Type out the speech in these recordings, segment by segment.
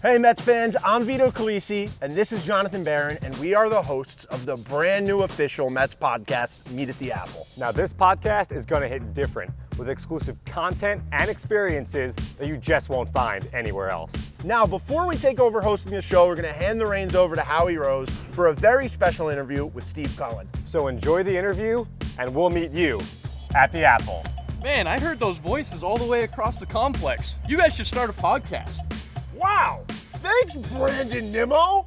Hey Mets fans, I'm Vito Calisi, and this is Jonathan Barron, and we are the hosts of the brand new official Mets podcast, Meet at the Apple. Now this podcast is going to hit different with exclusive content and experiences that you just won't find anywhere else. Now, before we take over hosting the show, we're going to hand the reins over to Howie Rose for a very special interview with Steve Cohen. So enjoy the interview, and we'll meet you at the Apple. Man, I heard those voices all the way across the complex. You guys should start a podcast. Wow! Thanks, Brandon Nimmo!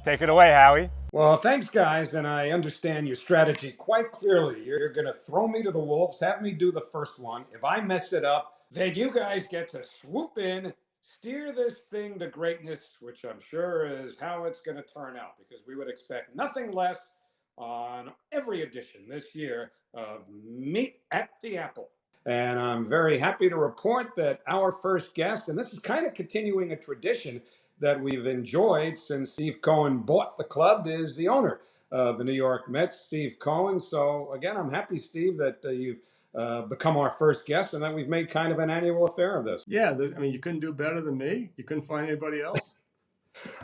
Take it away, Howie. Well, thanks, guys, and I understand your strategy quite clearly. You're going to throw me to the wolves, have me do the first one. If I mess it up, then you guys get to swoop in, steer this thing to greatness, which I'm sure is how it's going to turn out, because we would expect nothing less on every edition this year of Meet at the Apple. And I'm very happy to report that our first guest, and this is kind of continuing a tradition that we've enjoyed since Steve Cohen bought the club, is the owner of the New York Mets, Steve Cohen. So again, I'm happy, Steve, that you've become our first guest and that we've made kind of an annual affair of this. Yeah, I mean, you couldn't do better than me. You couldn't find anybody else.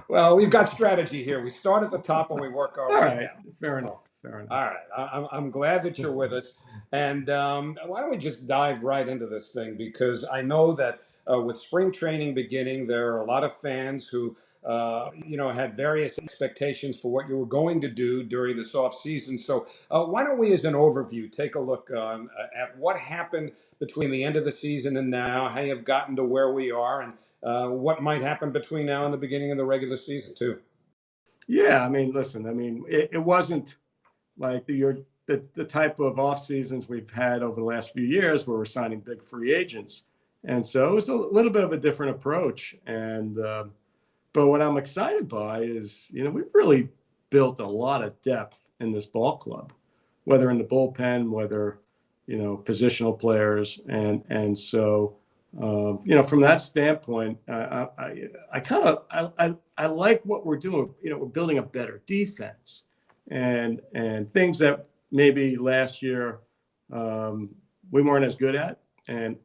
Well, we've got strategy here. We start at the top and we work our way down. Fair enough. Fair enough. All right. I'm glad that you're with us. And why don't we just dive right into this thing? Because I know that with spring training beginning, there are a lot of fans who, had various expectations for what you were going to do during this off season. So why don't we, as an overview, take a look at what happened between the end of the season and now, how you've gotten to where we are, and what might happen between now and the beginning of the regular season, too. Yeah, I mean, listen, it wasn't like the type of off seasons we've had over the last few years where we're signing big free agents. And so it was a little bit of a different approach. And but what I'm excited by is, we've really built a lot of depth in this ball club, whether in the bullpen, whether, positional players. And so, from that standpoint, I like what we're doing. We're building a better defense and things that maybe last year we weren't as good at. And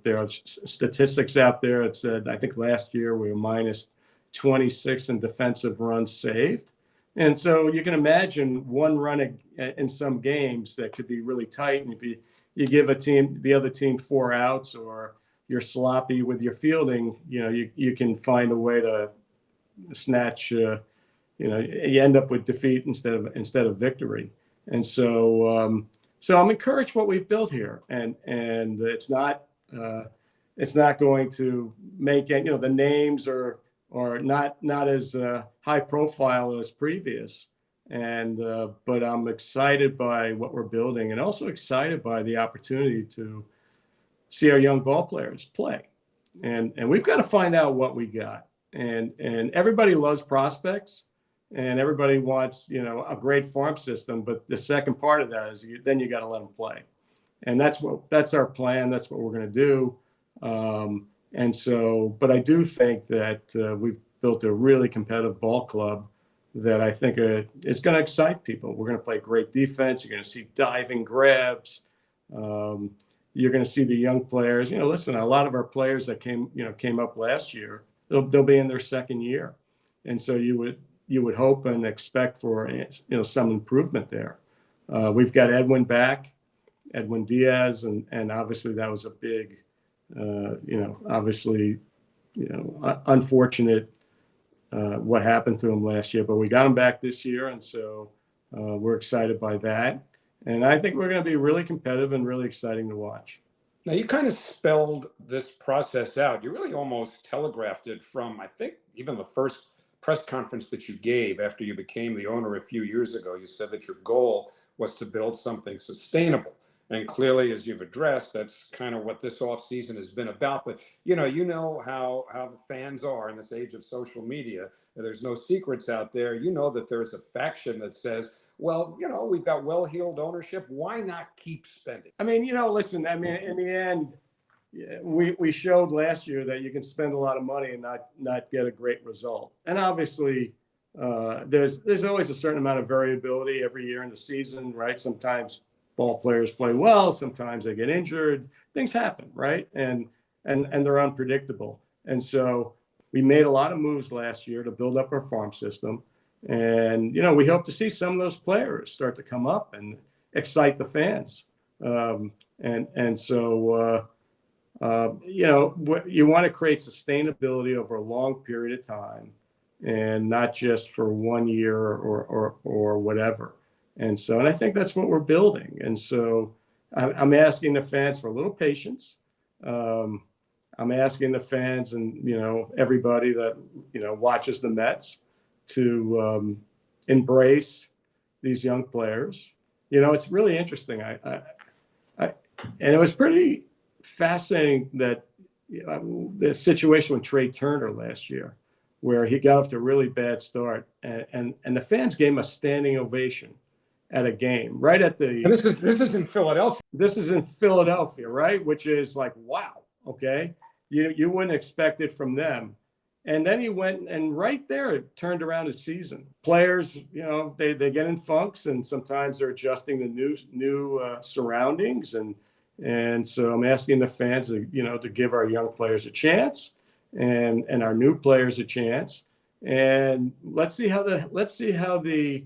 there are statistics out there that said, I think last year we were minus 26 in defensive runs saved. And so you can imagine one run in some games that could be really tight. And if you give the other team 4 outs, or you're sloppy with your fielding, you can find a way to snatch, you end up with defeat instead of victory. And so, so I'm encouraged what we've built here, and it's not going to make it. The names are not as high profile as previous, and but I'm excited by what we're building, and also excited by the opportunity to see our young ball players play, and we've got to find out what we got, and everybody loves prospects. And everybody wants, a great farm system, but the second part of that is then you got to let them play, and that's our plan. That's what we're going to do. And so, but I do think that we've built a really competitive ball club that I think is going to excite people. We're going to play great defense. You're going to see diving grabs. You're going to see the young players. Listen, a lot of our players that came up last year, they'll be in their second year, and so you would hope and expect for some improvement there. We've got Edwin Diaz, and obviously that was a big, unfortunate what happened to him last year. But we got him back this year, and so we're excited by that. And I think we're going to be really competitive and really exciting to watch. Now, you kind of spelled this process out. You really almost telegraphed it from, I think, even the first press conference that you gave after you became the owner a few years ago. You said that your goal was to build something sustainable. And clearly, as you've addressed, that's kind of what this offseason has been about. But, you know how the fans are in this age of social media. There's no secrets out there. You know that there's a faction that says, well, we've got well-heeled ownership. Why not keep spending? Listen, in the end, we showed last year that you can spend a lot of money and not get a great result. And obviously, there's always a certain amount of variability every year in the season, right? Sometimes ball players play well, sometimes they get injured. Things happen, right? And they're unpredictable. And so, we made a lot of moves last year to build up our farm system. And, we hope to see some of those players start to come up and excite the fans. So you want to create sustainability over a long period of time and not just for 1 year or whatever. And I think that's what we're building. And so I'm asking the fans for a little patience. I'm asking the fans and, everybody that, watches the Mets to embrace these young players. It's really interesting. And it was pretty fascinating that the situation with Trey Turner last year, where he got off to a really bad start, and the fans gave him a standing ovation at a game right at the. And this is in Philadelphia. This is in Philadelphia, right? Which is like, wow, okay, you wouldn't expect it from them. And then he went and right there it turned around his season. Players, they get in funks and sometimes they're adjusting to new surroundings. And so I'm asking the fans to give our young players a chance and our new players a chance. And let's see how the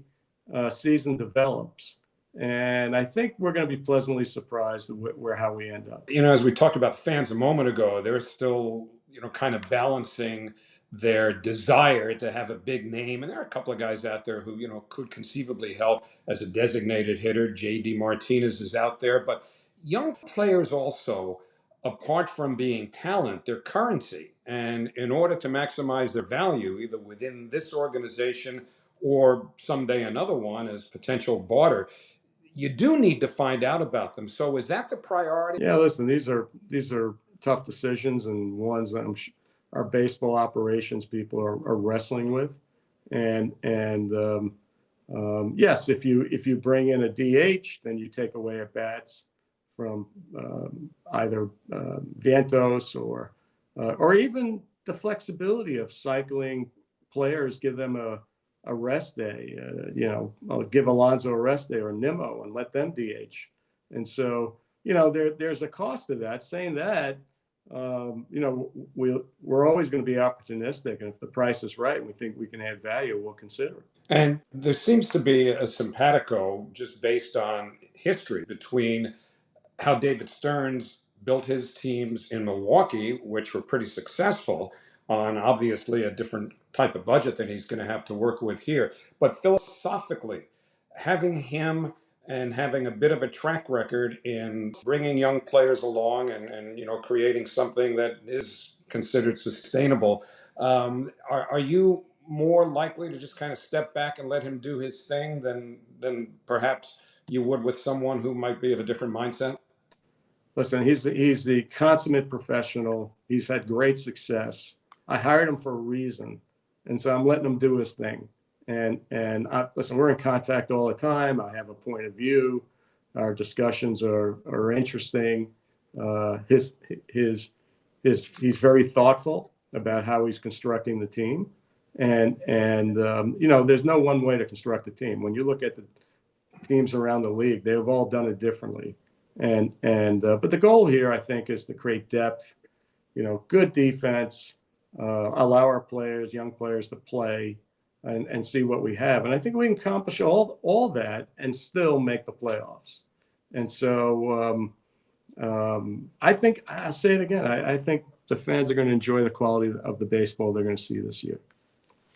season develops. And I think we're going to be pleasantly surprised with how we end up. As we talked about the fans a moment ago, they're still, kind of balancing their desire to have a big name. And there are a couple of guys out there who, could conceivably help as a designated hitter. J.D. Martinez is out there. But young players also, apart from being talent, they're currency. And in order to maximize their value, either within this organization or someday another one as potential barter, you do need to find out about them. So is that the priority? Yeah, listen, these are tough decisions and ones that our baseball operations people are wrestling with. And yes, if you bring in a DH, then you take away at bats from either Vientos or even the flexibility of cycling players, give them a rest day, give Alonso a rest day or Nimmo and let them DH. And so, there's a cost to that. Saying that, we're always going to be opportunistic. And if the price is right and we think we can add value, we'll consider it. And there seems to be a simpatico just based on history between how David Stearns built his teams in Milwaukee, which were pretty successful on obviously a different type of budget than he's going to have to work with here. But philosophically, having him and having a bit of a track record in bringing young players along and creating something that is considered sustainable, are you more likely to just kind of step back and let him do his thing than perhaps you would with someone who might be of a different mindset? Listen, he's the consummate professional. He's had great success. I hired him for a reason, and so I'm letting him do his thing. And listen, we're in contact all the time. I have a point of view. Our discussions are interesting. He's very thoughtful about how he's constructing the team. And there's no one way to construct a team. When you look at the teams around the league, they've all done it differently. But the goal here, I think, is to create depth, good defense, allow our players, young players, to play and see what we have. And I think we can accomplish all that and still make the playoffs. And so I think, I'll say it again, I think the fans are going to enjoy the quality of the baseball they're going to see this year.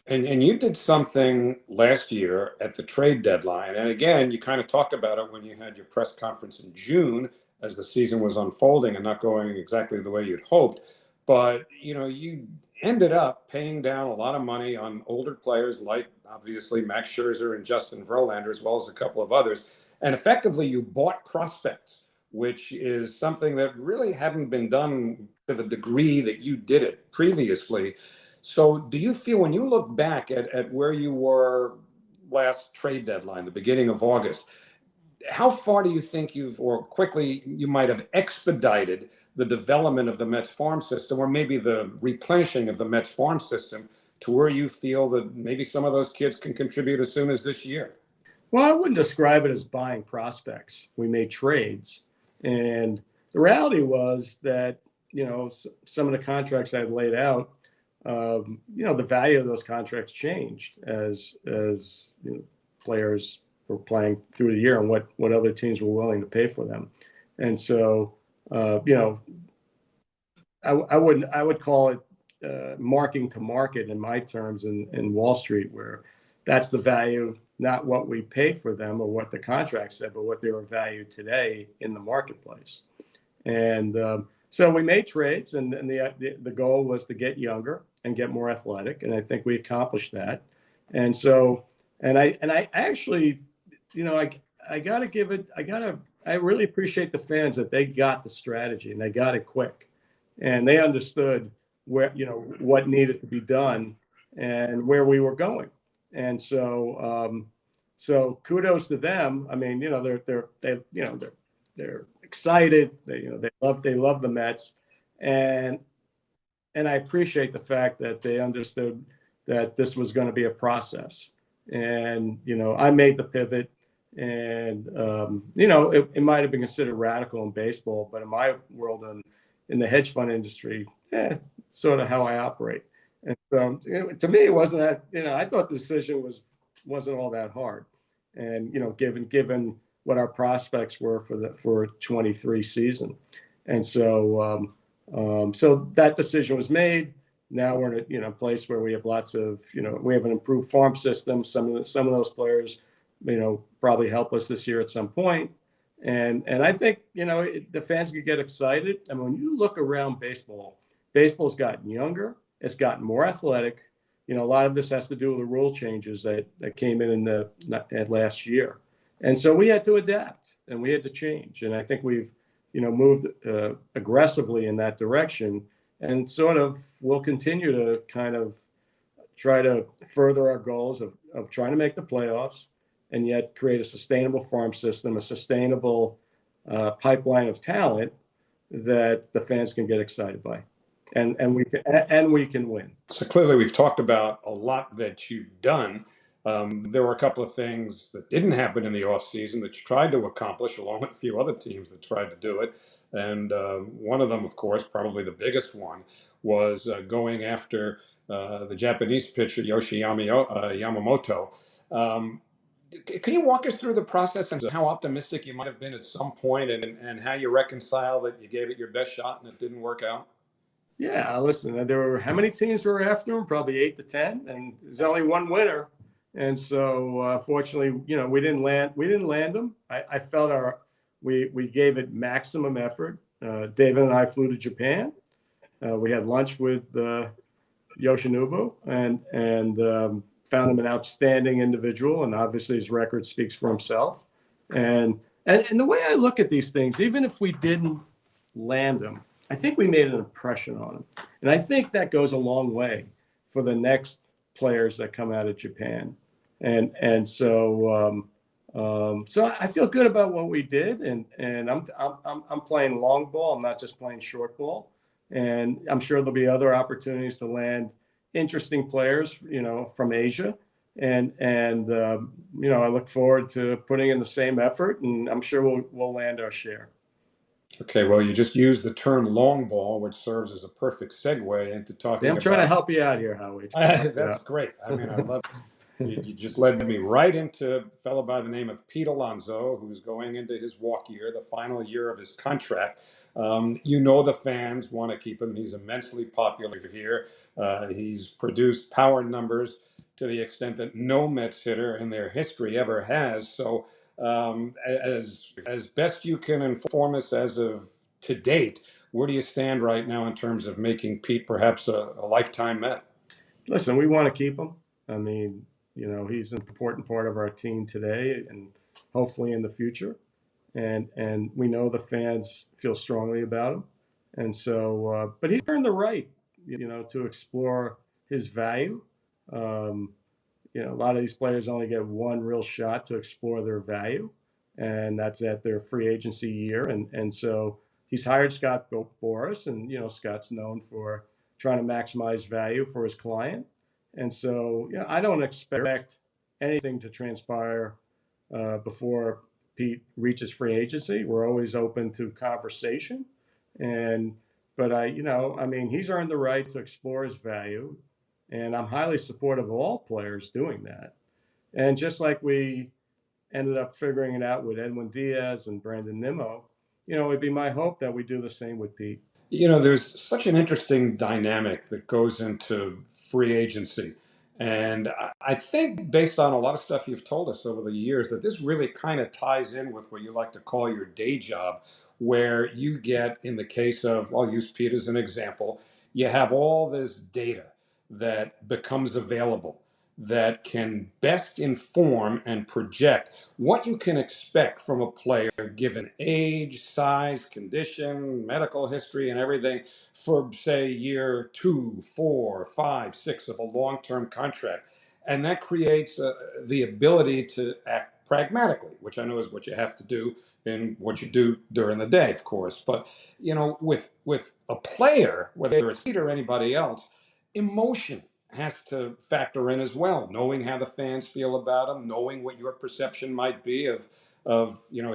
And you did something last year at the trade deadline. And again, you kind of talked about it when you had your press conference in June as the season was unfolding and not going exactly the way you'd hoped. But, you ended up paying down a lot of money on older players like, obviously, Max Scherzer and Justin Verlander, as well as a couple of others. And effectively, you bought prospects, which is something that really hadn't been done to the degree that you did it previously. So do you feel, when you look back at where you were last trade deadline, the beginning of August, how far do you think quickly you might have expedited the development of the Mets farm system, or maybe the replenishing of the Mets farm system, to where you feel that maybe some of those kids can contribute as soon as this year? Well, I wouldn't describe it as buying prospects. We made trades. And the reality was that, some of the contracts I had laid out, the value of those contracts changed as players were playing through the year and what other teams were willing to pay for them. And so, I would call it marking to market in my terms in Wall Street, where that's the value, not what we paid for them or what the contract said, but what they were valued today in the marketplace. And so we made trades, and the goal was to get younger and get more athletic, and I think we accomplished that. And so, I actually, I really appreciate the fans that they got the strategy and they got it quick, and they understood what needed to be done and where we were going. And so, so kudos to them. I mean, they're excited. They love the Mets, and I appreciate the fact that they understood that this was going to be a process. And I made the pivot, and it might have been considered radical in baseball, but in my world and in the hedge fund industry, it's sort of how I operate. And so, to me, it wasn't that. I thought the decision wasn't all that hard, and given what our prospects were for 23 season. And so so that decision was made. Now we're in a place where we have lots of we have an improved farm system. Some of those players probably help us this year at some point. And I think the fans could get excited. I mean, when you look around baseball's gotten younger, it's gotten more athletic. A lot of this has to do with the rule changes that came in the last year. And so we had to adapt and we had to change. And I think we've, moved aggressively in that direction, and sort of will continue to kind of try to further our goals of trying to make the playoffs and yet create a sustainable farm system, a sustainable pipeline of talent that the fans can get excited by. And we can win. So clearly we've talked about a lot that you've done. There were a couple of things that didn't happen in the offseason that you tried to accomplish, along with a few other teams that tried to do it. And one of them, of course, probably the biggest one, was going after the Japanese pitcher Yamamoto. Can you walk us through the process and how optimistic you might have been at some point, and how you reconcile that you gave it your best shot and it didn't work out? Yeah, listen, there were how many teams were after him? Probably 8 to 10, and there's only one winner. And so, fortunately, we didn't land him. I felt we gave it maximum effort. David and I flew to Japan. We had lunch with Yoshinobu and found him an outstanding individual. And obviously his record speaks for himself. And the way I look at these things, even if we didn't land him, I think we made an impression on him. And I think that goes a long way for the next players that come out of Japan. And so I feel good about what we did, and I'm playing long ball. I'm not just playing short ball, and I'm sure there'll be other opportunities to land interesting players, from Asia, and I look forward to putting in the same effort, and I'm sure we'll land our share. Okay, well, you just used the term long ball, which serves as a perfect segue into talking I'm trying to help you out here, Howie. That's great. I mean, I love it. You just led me right into a fellow by the name of Pete Alonso, who's going into his walk year, the final year of his contract. The fans want to keep him. He's immensely popular here. He's produced power numbers to the extent that no Mets hitter in their history ever has. So as best you can inform us as of to date, where do you stand right now in terms of making Pete perhaps a lifetime Met? Listen, we want to keep him. I mean, he's an important part of our team today and hopefully in the future. And we know the fans feel strongly about him. And so, but he earned the right, to explore his value. A lot of these players only get one real shot to explore their value, and that's at their free agency year. And so he's hired Scott Boras, and, Scott's known for trying to maximize value for his client. And so, I don't expect anything to transpire before Pete reaches free agency. We're always open to conversation. And, But I mean, he's earned the right to explore his value, and I'm highly supportive of all players doing that. And just like we ended up figuring it out with Edwin Diaz and Brandon Nimmo, it'd be my hope that we do the same with Pete. There's such an interesting dynamic that goes into free agency. And I think, based on a lot of stuff you've told us over the years, that this really kind of ties in with what you like to call your day job, where you get, in the case of, I'll use Pete as an example, you have all this data that becomes available that can best inform and project what you can expect from a player given age, size, condition, medical history, and everything for, say, year 2, 4, 5, 6 of a long-term contract. And that creates the ability to act pragmatically, which I know is what you have to do in what you do during the day, of course. But, with a player, whether it's Pete or anybody else, emotion has to factor in as well, knowing how the fans feel about him, knowing what your perception might be of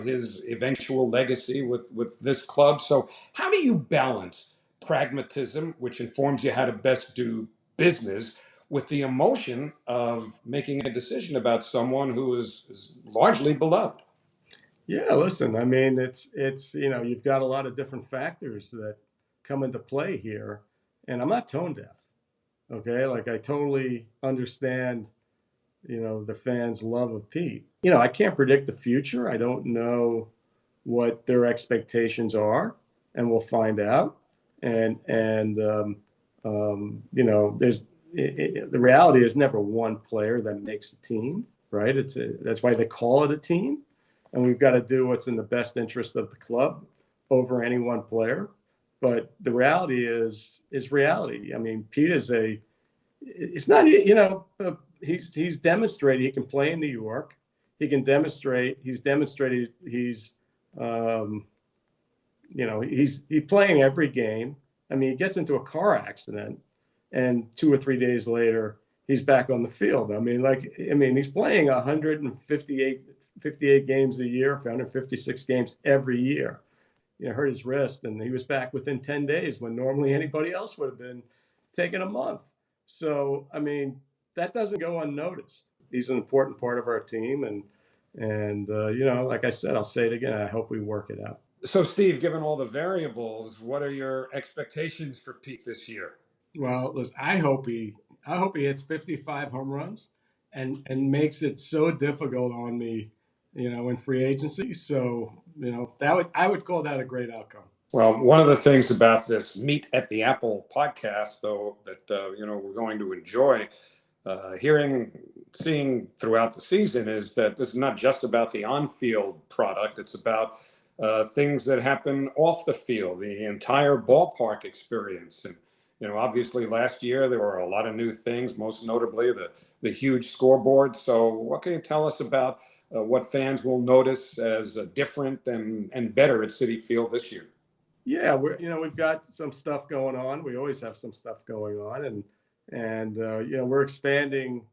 his eventual legacy with this club. So how do you balance pragmatism, which informs you how to best do business, with the emotion of making a decision about someone who is largely beloved? Yeah, listen, I mean, it's you've got a lot of different factors that come into play here, and I'm not tone deaf. Okay, like I totally understand, the fans' love of Pete. I can't predict the future. I don't know what their expectations are, and we'll find out. There's the reality is never one player that makes a team, right? That's why they call it a team, and we've got to do what's in the best interest of the club over any one player. But the reality is reality. I mean, Pete is it's not, he's demonstrated he can play in New York. He's demonstrated he's playing every game. I mean, he gets into a car accident and 2 or 3 days later, he's back on the field. I mean, he's playing 58 games a year, 156 games every year. Hurt his wrist, and he was back within 10 days when normally anybody else would have been taking a month. So, I mean, that doesn't go unnoticed. He's an important part of our team, and like I said, I'll say it again. I hope we work it out. So, Steve, given all the variables, what are your expectations for Pete this year? Well, listen, I hope he hits 55 home runs and makes it so difficult on me, in free agency. So, I would call that a great outcome. Well, one of the things about this Meet at the Apple podcast, though, that we're going to enjoy hearing and seeing throughout the season is that this is not just about the on-field product. It's about things that happen off the field, the entire ballpark experience. And obviously last year there were a lot of new things, most notably the huge scoreboard. So what can you tell us about what fans will notice as different and better at Citi Field this year? Yeah, we've got some stuff going on. We always have some stuff going on, and we're expanding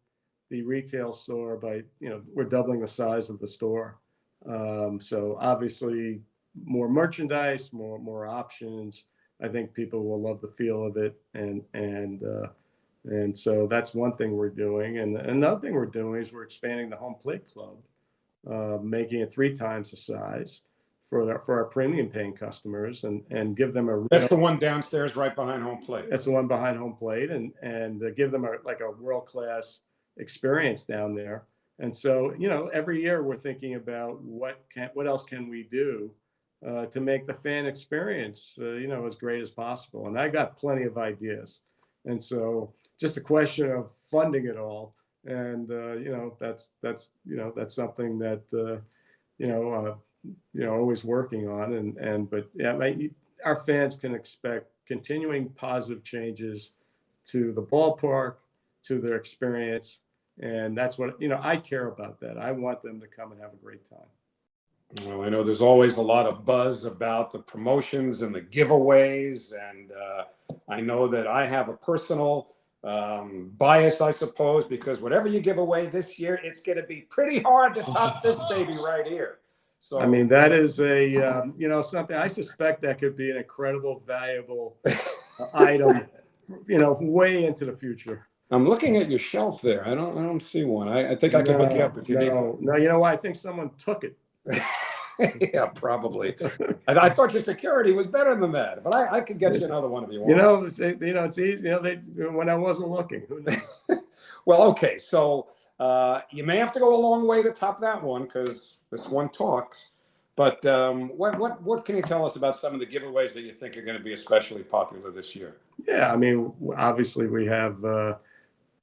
the retail store by we're doubling the size of the store. So obviously more merchandise, more options. I think people will love the feel of it, and so that's one thing we're doing. And another thing we're doing is we're expanding the home plate club, making it 3 times the size for our premium paying customers, and give them That's the one downstairs right behind home plate. That's the one behind home plate, and give them a world-class experience down there. And so every year we're thinking about what else can we do to make the fan experience as great as possible. And I got plenty of ideas, and so just a question of funding it all. And that's something that always working on. But our fans can expect continuing positive changes to the ballpark, to their experience, and that's what I care about. That I want them to come and have a great time. Well, I know there's always a lot of buzz about the promotions and the giveaways, and I know that I have a personal bias, I suppose, because whatever you give away this year, it's going to be pretty hard to top this baby right here. So I mean, that is something I suspect that could be an incredible, valuable item, way into the future. I'm looking at your shelf there. I don't see one. I think I can hook you up if you need one. No, you know what? I think someone took it. Yeah, probably. I thought your security was better than that, but I could get you another one if you want. It's easy. When I wasn't looking, who knows? Well, okay. So you may have to go a long way to top that one because this one talks. But what can you tell us about some of the giveaways that you think are going to be especially popular this year? Yeah, I mean, obviously we have the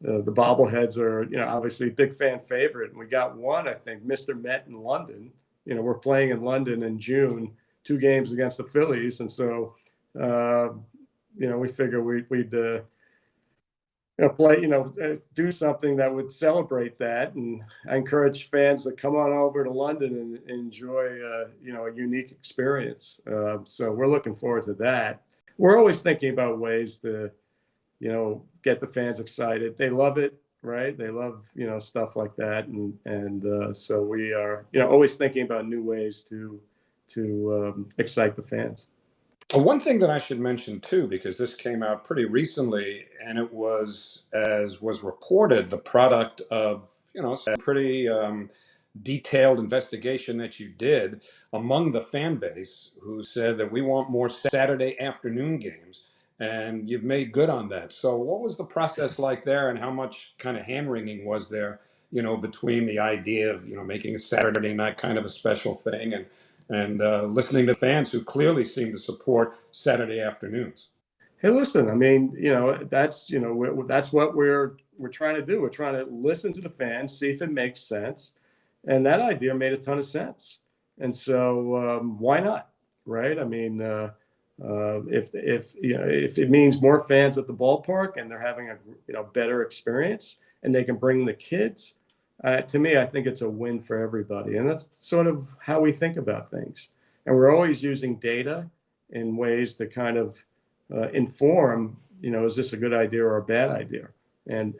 bobbleheads are obviously a big fan favorite, and we got one, I think, Mr. Met in London. We're playing in London in June, 2 games against the Phillies, and so we figure we'd play, do something that would celebrate that, and I encourage fans to come on over to London and enjoy a unique experience. So we're looking forward to that. We're always thinking about ways to get the fans excited. They love it, right? They love stuff like that, and so we are always thinking about new ways to excite the fans. One thing that I should mention too, because this came out pretty recently, and it was, as was reported, the product of a pretty detailed investigation that you did among the fan base, who said that we want more Saturday afternoon games, and you've made good on that. So, what was the process like there, and how much kind of hand wringing was there, between the idea of making a Saturday night kind of a special thing and listening to fans who clearly seem to support Saturday afternoons? Hey, listen, I mean, that's what we're trying to do. We're trying to listen to the fans, see if it makes sense, and that idea made a ton of sense. And so why not, right? I mean, if it means more fans at the ballpark and they're having a better experience and they can bring the kids. To me, I think it's a win for everybody. And that's sort of how we think about things. And we're always using data in ways to kind of inform, is this a good idea or a bad idea? And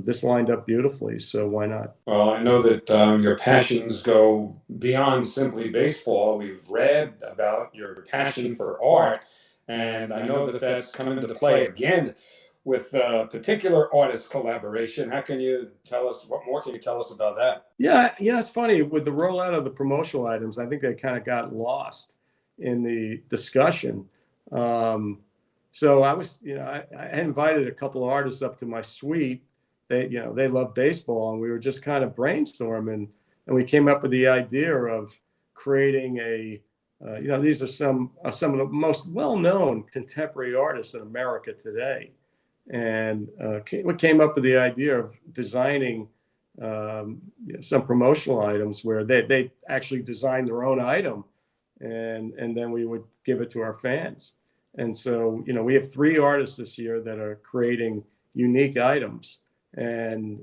this lined up beautifully, so why not? Well, I know that your passions go beyond simply baseball. We've read about your passion for art, and I know that that's come into play again with particular artist collaboration. What more can you tell us about that? Yeah, it's funny. With the rollout of the promotional items, I think they kind of got lost in the discussion. So I was, I invited a couple of artists up to my suite. They love baseball, and we were just kind of brainstorming, and we came up with the idea of creating these are some of the most well-known contemporary artists in America today. And we came up with the idea of designing some promotional items where they actually designed their own item, and then we would give it to our fans. And so we have 3 artists this year that are creating unique items and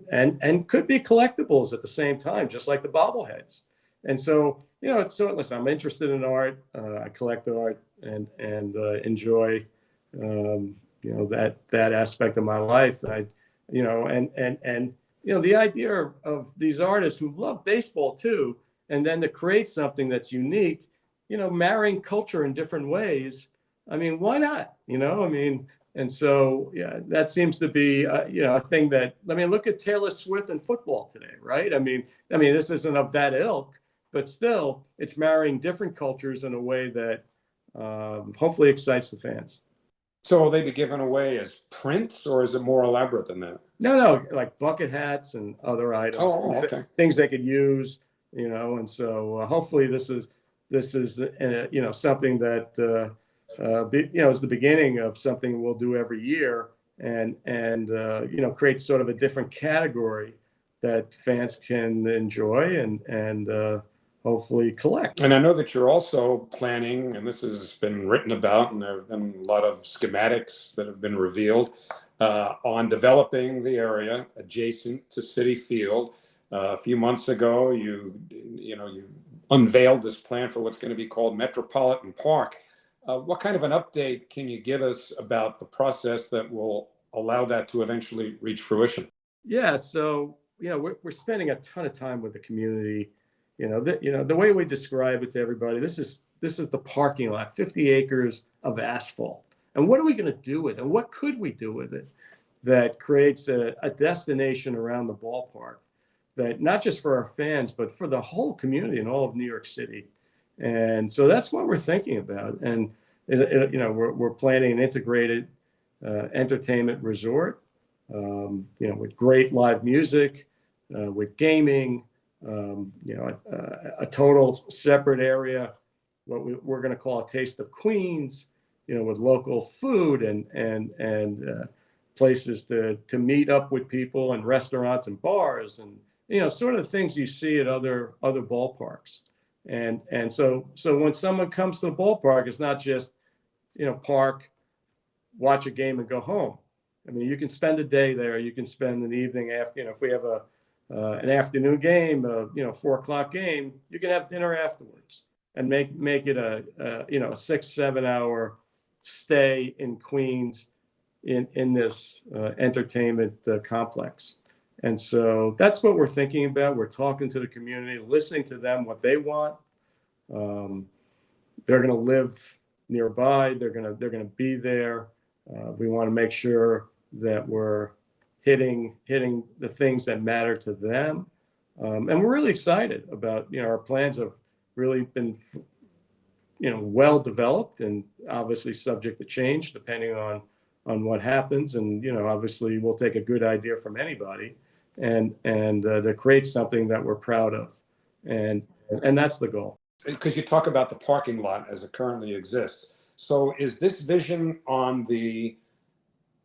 could be collectibles at the same time, just like the bobbleheads. And so listen, I'm interested in art. I collect art and enjoy that aspect of my life. The idea of these artists who love baseball too, and then to create something that's unique, marrying culture in different ways. I mean, why not? And so that seems to be a thing that, look at Taylor Swift and football today, right? I mean, this isn't of that ilk, but still, it's marrying different cultures in a way that hopefully excites the fans. So will they be given away as prints, or is it more elaborate than that? No, like bucket hats and other items, okay. things they could use, and so hopefully this is something that is the beginning of something we'll do every year, and create sort of a different category that fans can enjoy and hopefully collect. And I know that you're also planning, and this has been written about, and there have been a lot of schematics that have been revealed on developing the area adjacent to Citi Field. A few months ago, you unveiled this plan for what's going to be called Metropolitan Park. What kind of an update can you give us about the process that will allow that to eventually reach fruition? Yeah, so we're spending a ton of time with the community, The way we describe it to everybody, this is the parking lot, 50 acres of asphalt. And what are we going to do with it? And what could we do with it that creates a destination around the ballpark that not just for our fans, but for the whole community in all of New York City. And so that's what we're thinking about. And, we're planning an integrated entertainment resort, with great live music, with gaming, a total separate area, what we're going to call a Taste of Queens, with local food and places to meet up with people, and restaurants and bars, and sort of the things you see at other ballparks. And so when someone comes to the ballpark, it's not just park, watch a game, and go home. I mean, you can spend a day there. You can spend an evening after. If we have an afternoon game, 4:00 game, you can have dinner afterwards and make it a 6-7 hour stay in Queens in this entertainment complex. And so that's what we're thinking about. We're talking to the community, listening to them, what they want. They're going to live nearby. They're going to be there. We want to make sure that we're hitting the things that matter to them. And we're really excited about, our plans have really been, well developed, and obviously subject to change depending on what happens. And, obviously we'll take a good idea from anybody and to create something that we're proud of. And that's the goal. Because you talk about the parking lot as it currently exists. So is this vision on the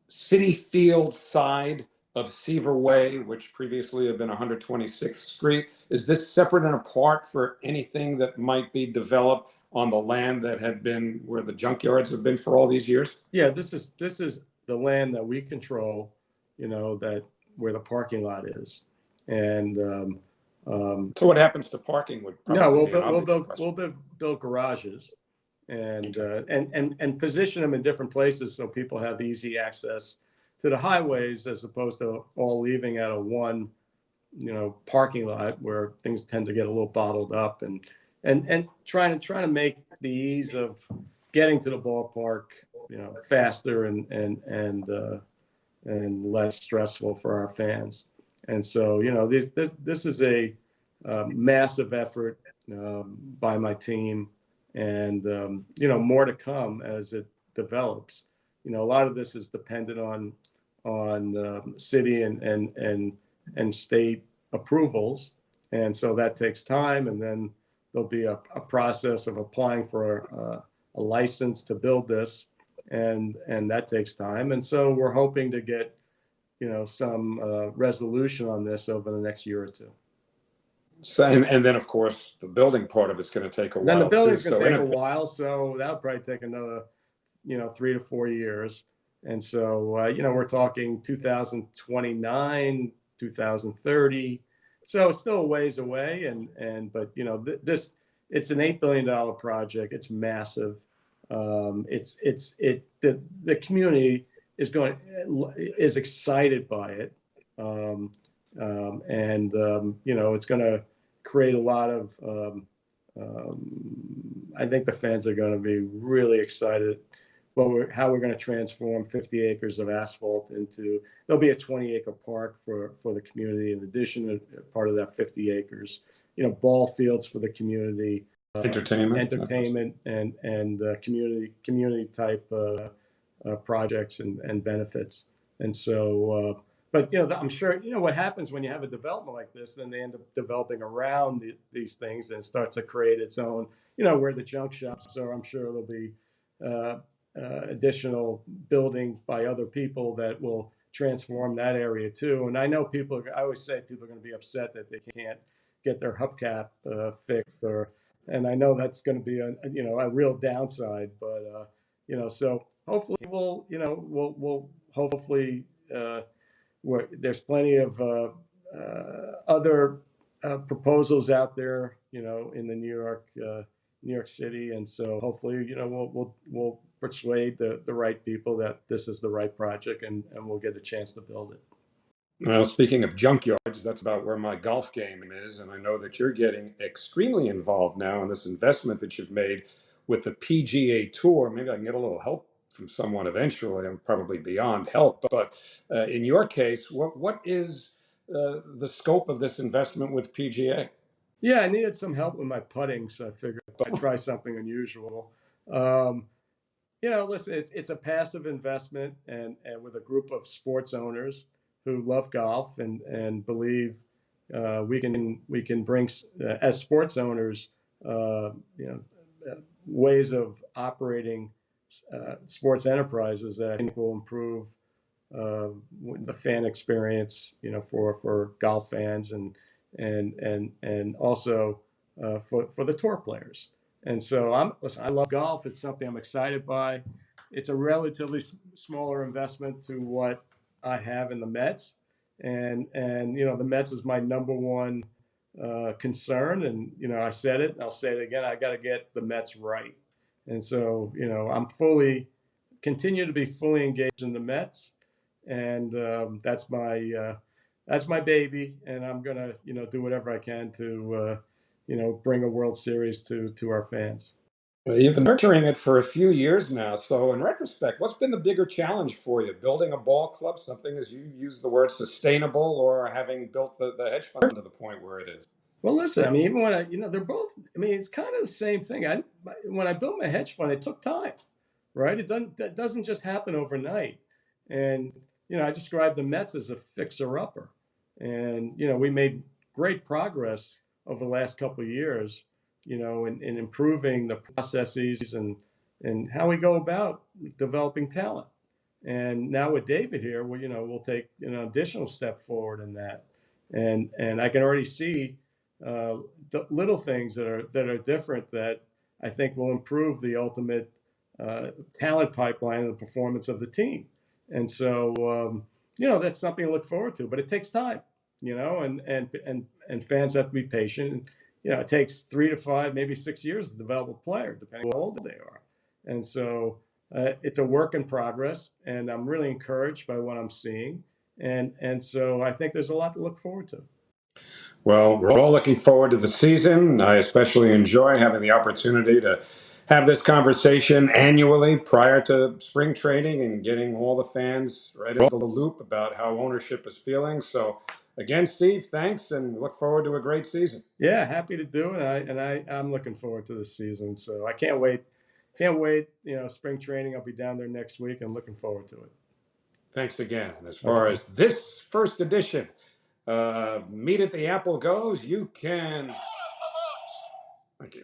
Citi Field side of Seaver Way, which previously had been 126th Street, is this separate and apart for anything that might be developed on the land that had been where the junkyards have been for all these years? Yeah, this is the land that we control, that where the parking lot is. And so what happens to parking would probably we'll build garages and position them in different places so people have easy access to the highways, as opposed to all leaving at a one parking lot where things tend to get a little bottled up, and trying to make the ease of getting to the ballpark faster and less stressful for our fans. And so this is a massive effort by my team, and more to come as it develops. A lot of this is dependent on city and state approvals, and so that takes time. And then there'll be a process of applying for a license to build this, and that takes time. And so we're hoping to get some resolution on this over the next year or two. So, and then of course the building part of it's going to take a while. Then the building's going to take a while, so that'll probably take another 3 to 4 years. And so we're talking 2029, 2030. So it's still a ways away, but this, it's an $8 billion project. It's massive. The community is excited by it. It's going to create a lot of, I think the fans are going to be really excited how we're going to transform 50 acres of asphalt into, there'll be a 20-acre park for the community. In addition, part of that 50 acres, ball fields for the community, entertainment and community type projects and benefits. And so, but I'm sure what happens when you have a development like this, then they end up developing around these things and start to create its own, where the junk shops are. I'm sure there'll be additional building by other people that will transform that area too. And I know I always say people are going to be upset that they can't get their hubcap fixed, and I know that's going to be a real downside. But so hopefully we'll hopefully there's plenty of other proposals out there, in the New York City, and so hopefully we'll persuade the right people that this is the right project, and we'll get a chance to build it. Well, speaking of junkyards, that's about where my golf game is. And I know that you're getting extremely involved now in this investment that you've made with the PGA Tour. Maybe I can get a little help from someone eventually. I'm probably beyond help. But in your case, what is the scope of this investment with PGA? Yeah, I needed some help with my putting, so I figured I'd try something unusual. Um, listen, it's a passive investment, and with a group of sports owners who love golf and believe we can bring as sports owners, ways of operating sports enterprises that I think will improve uh, the fan experience, for golf fans and also for the tour players. And so listen, I love golf. It's something I'm excited by. It's a relatively smaller investment to what I have in the Mets, and the Mets is my number one concern. And I said it, and I'll say it again. I got to get the Mets right. And so I'm continue to be fully engaged in the Mets, and that's my baby, and I'm gonna do whatever I can to bring a World Series to our fans. Well, you've been nurturing it for a few years now. So, in retrospect, what's been the bigger challenge for you? Building a ball club, something as you use the word sustainable, or having built the hedge fund to the point where it is? Well, listen, I mean, even when they're both. I mean, it's kind of the same thing. When I built my hedge fund, it took time, right? That doesn't just happen overnight. And I described the Mets as a fixer-upper, and we made great progress over the last couple of years, in improving the processes and how we go about developing talent. And now with David here, we'll take an additional step forward in that, and I can already see the little things that are different that I think will improve the ultimate talent pipeline and the performance of the team. And so, that's something to look forward to, but it takes time, and fans have to be patient. It takes 3 to 5, maybe 6 years to develop a player, depending on how old they are. And so, it's a work in progress, and I'm really encouraged by what I'm seeing. And so I think there's a lot to look forward to. Well, we're all looking forward to the season. I especially enjoy having the opportunity to have this conversation annually prior to spring training and getting all the fans right into the loop about how ownership is feeling. So, again, Steve, thanks, and look forward to a great season. Yeah, happy to do it. I'm looking forward to the season. So I can't wait. Can't wait. Spring training. I'll be down there next week. I'm looking forward to it. Thanks again. As far as this first edition of Meet at the Apple goes, you can. Thank you.